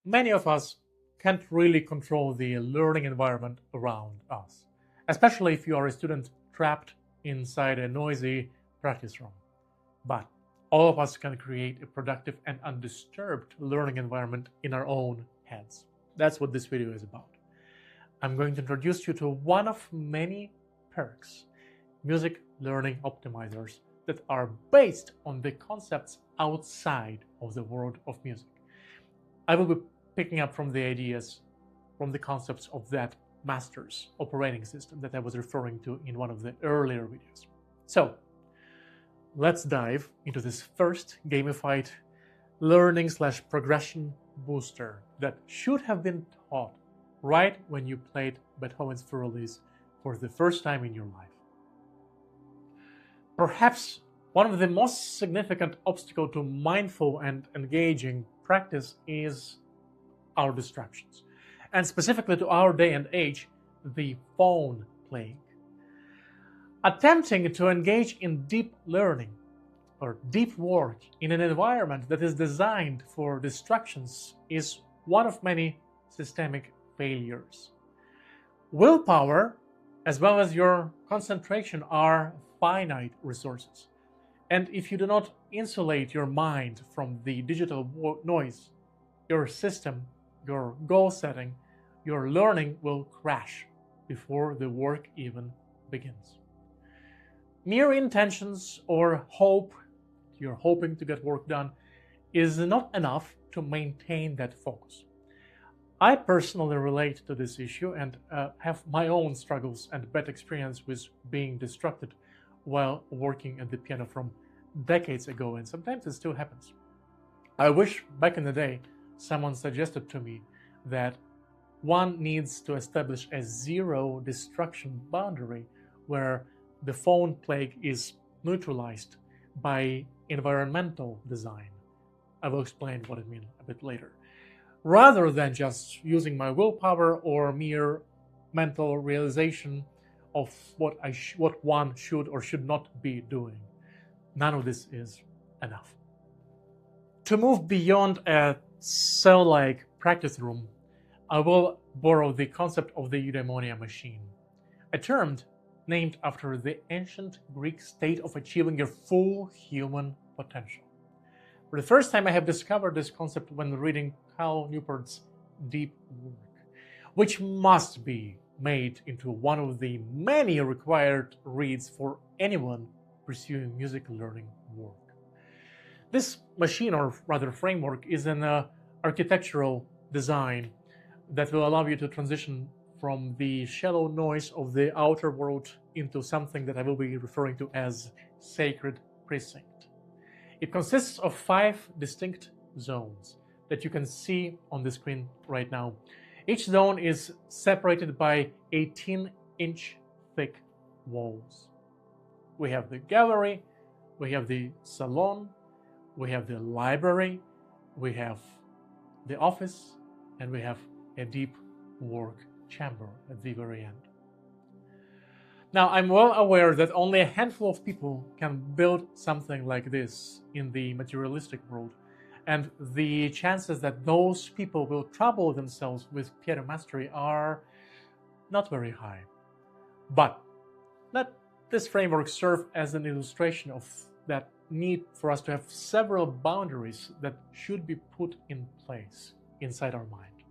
Many of us can't really control the learning environment around us, especially if you are a student trapped inside a noisy practice room. But all of us can create a productive and undisturbed learning environment in our own heads. That's what this video is about. I'm going to introduce you to one of many perks, music learning optimizers, that are based on the concepts outside of the world of music. I will be picking up from the ideas, from the concepts of that master's operating system that I was referring to in one of the earlier videos. So let's dive into this first gamified learning/progression booster that should have been taught right when you played Beethoven's Furlis for the first time in your life. Perhaps one of the most significant obstacles to mindful and engaging practice is our distractions, and specifically to our day and age, the phone plague. Attempting to engage in deep learning or deep work in an environment that is designed for distractions is one of many systemic failures. Willpower, as well as your concentration, are finite resources. And if you do not insulate your mind from the digital noise, your system, your goal setting, your learning will crash before the work even begins. Mere intentions or hope, you're hoping to get work done, is not enough to maintain that focus. I personally relate to this issue and have my own struggles and bad experience with being distracted while working at the piano from decades ago, and sometimes it still happens. I wish back in the day someone suggested to me that one needs to establish a zero distraction boundary where the phone plague is neutralized by environmental design. I will explain what I mean a bit later. Rather than just using my willpower or mere mental realization of what one should or should not be doing. None of this is enough. To move beyond a cell-like practice room, I will borrow the concept of the Eudaimonia Machine, a term named after the ancient Greek state of achieving your full human potential. For the first time, I have discovered this concept when reading Cal Newport's Deep Work, which must be made into one of the many required reads for anyone pursuing music learning work. This machine, or rather framework, is an architectural design that will allow you to transition from the shallow noise of the outer world into something that I will be referring to as Sacred Precinct. It consists of 5 distinct zones that you can see on the screen right now. Each zone is separated by 18-inch thick walls. We have the gallery, we have the salon, we have the library, we have the office, and we have a deep work chamber at the very end. Now, I'm well aware that only a handful of people can build something like this in the materialistic world, and the chances that those people will trouble themselves with piano mastery are not very high. But let this framework serve as an illustration of that need for us to have several boundaries that should be put in place inside our mind.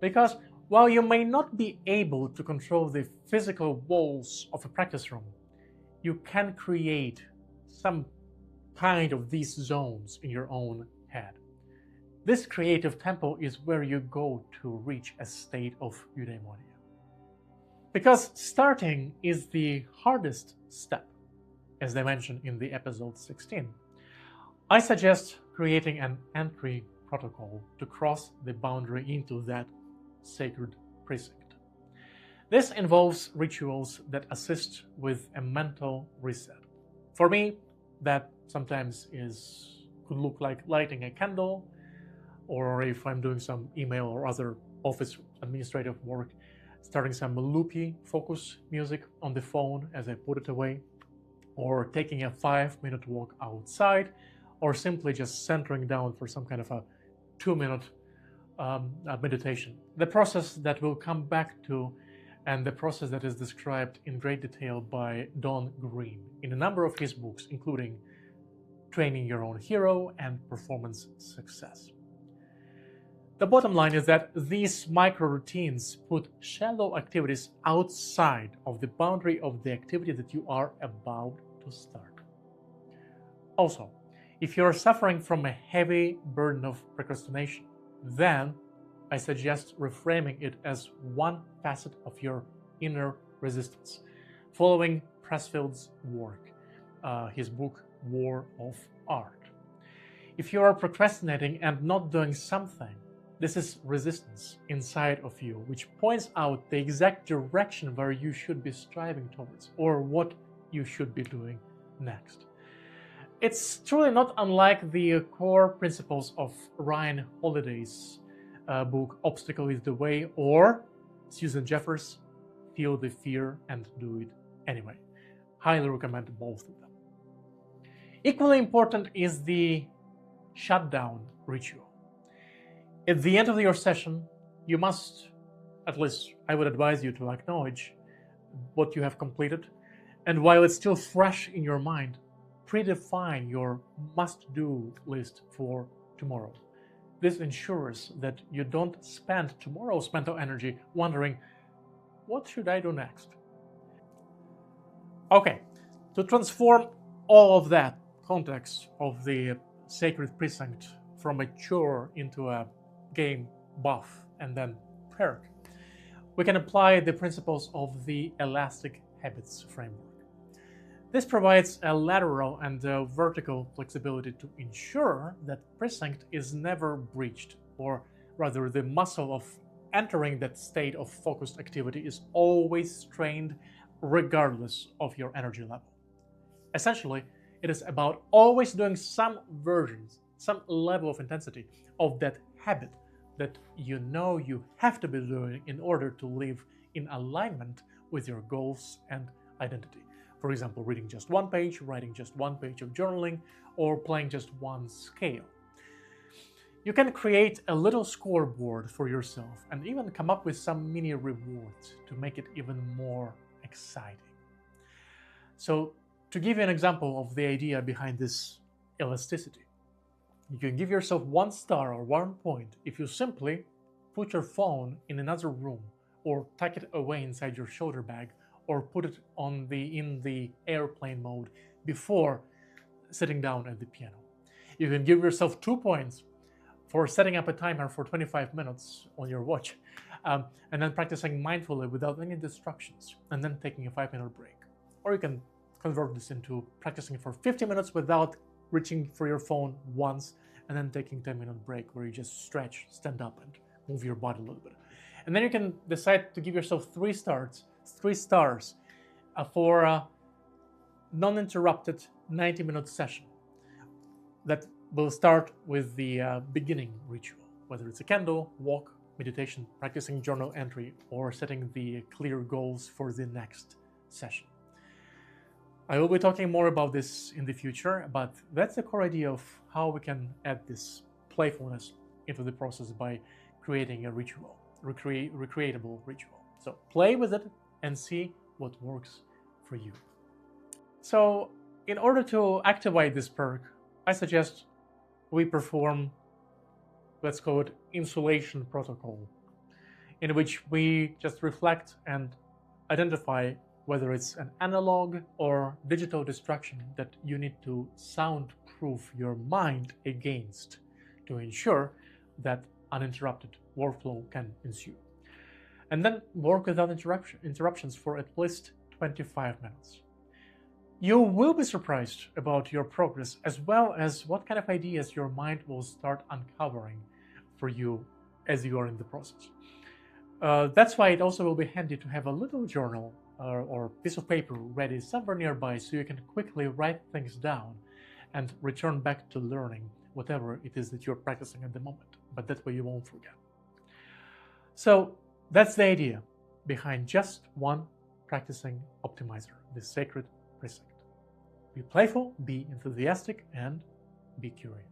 Because while you may not be able to control the physical walls of a practice room, you can create some kind of these zones in your own head. This creative tempo is where you go to reach a state of eudaimonia. Because starting is the hardest step, as I mentioned in the episode 16, I suggest creating an entry protocol to cross the boundary into that sacred precinct. This involves rituals that assist with a mental reset. For me, that sometimes could look like lighting a candle, or if I'm doing some email or other office administrative work, starting some loopy focus music on the phone as I put it away, or taking a 5-minute walk outside, or simply just centering down for some kind of a 2-minute meditation. The process that we'll come back to, and the process that is described in great detail by Don Green in a number of his books, including Training Your Own Hero and Performance Success. The bottom line is that these micro routines put shallow activities outside of the boundary of the activity that you are about to start. Also, if you're suffering from a heavy burden of procrastination, then I suggest reframing it as one facet of your inner resistance, following Pressfield's work, his book, War of Art. If you are procrastinating and not doing something, this is resistance inside of you, which points out the exact direction where you should be striving towards, or what you should be doing next. It's truly not unlike the core principles of Ryan Holiday's book, Obstacle is the Way, or Susan Jeffers, Feel the Fear and Do It Anyway. Highly recommend both of them. Equally important is the shutdown ritual. At the end of your session, you must, at least I would advise you to acknowledge what you have completed, and while it's still fresh in your mind, predefine your must-do list for tomorrow. This ensures that you don't spend tomorrow's mental energy wondering, what should I do next? Okay, to transform all of that context of the Sacred Precinct from a chore into a game buff and then perk, we can apply the principles of the elastic habits framework. This provides a lateral and a vertical flexibility to ensure that precinct is never breached, or rather the muscle of entering that state of focused activity is always strained regardless of your energy level. Essentially, it is about always doing some versions, some level of intensity of that habit that you know you have to be doing in order to live in alignment with your goals and identity. For example, reading just one page, writing just one page of journaling, or playing just one scale. You can create a little scoreboard for yourself and even come up with some mini rewards to make it even more exciting. So, to give you an example of the idea behind this elasticity, you can give yourself 1 star or 1 point if you simply put your phone in another room, or tuck it away inside your shoulder bag, or put it in the airplane mode before sitting down at the piano. You can give yourself 2 points for setting up a timer for 25 minutes on your watch, and then practicing mindfully without any distractions, and then taking a 5-minute break. Or you can convert this into practicing for 50 minutes without reaching for your phone once, and then taking a 10-minute break where you just stretch, stand up, and move your body a little bit. And then you can decide to give yourself 3 stars for a non-interrupted 90-minute session that will start with the beginning ritual, whether it's a candle, walk, meditation, practicing journal entry, or setting the clear goals for the next session. I will be talking more about this in the future, but that's the core idea of how we can add this playfulness into the process by creating a ritual, recreatable ritual. So play with it and see what works for you. So in order to activate this perk, I suggest we perform, let's call it, insulation protocol, in which we just reflect and identify whether it's an analog or digital distraction that you need to soundproof your mind against to ensure that uninterrupted workflow can ensue. And then work without interruptions for at least 25 minutes. You will be surprised about your progress, as well as what kind of ideas your mind will start uncovering for you as you are in the process. That's why it also will be handy to have a little journal or piece of paper ready somewhere nearby, so you can quickly write things down and return back to learning whatever it is that you're practicing at the moment. But that way you won't forget. So that's the idea behind just one practicing optimizer, the Sacred Precinct. Be playful, be enthusiastic, and be curious.